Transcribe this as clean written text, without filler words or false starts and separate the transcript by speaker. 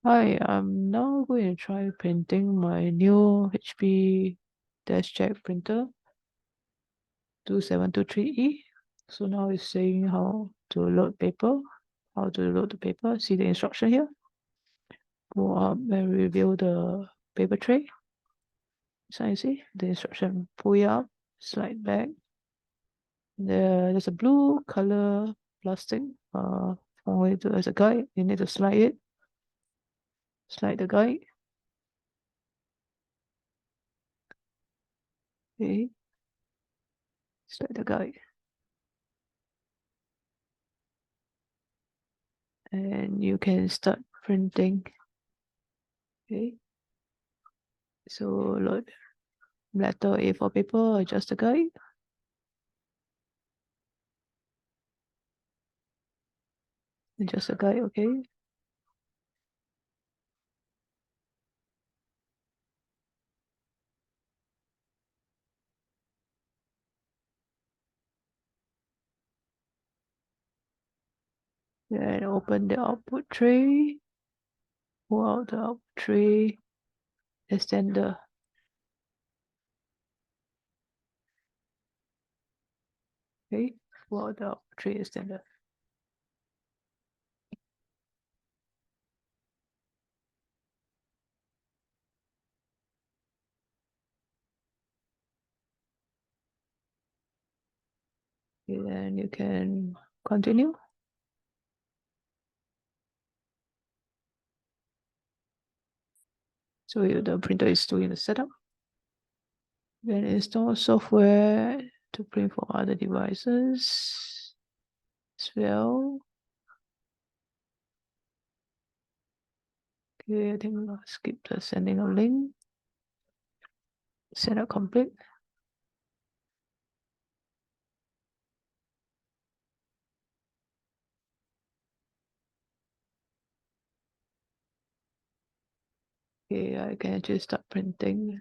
Speaker 1: Hi, I'm now going to try printing my new HP Deskjet printer 2723e. So now it's saying how to load paper, how to load the paper. See the instruction here. Go up and reveal the paper tray. So you see the instruction, pull it up, slide back. There's a blue color plastic as a guide. You need to slide it. Slide the guide. Okay. Slide the guide. And you can start printing. Okay, so load letter A4 paper, adjust the guide. Adjust the guide, okay. Then open the output tray. Pull out the output tray extender. Okay, pull out the output tray extender. Okay, then you can continue. So the printer is still in the setup. Then install software to print for other devices as well. Okay, I think I'll skip the sending a link. Setup complete. Okay, I can just start printing.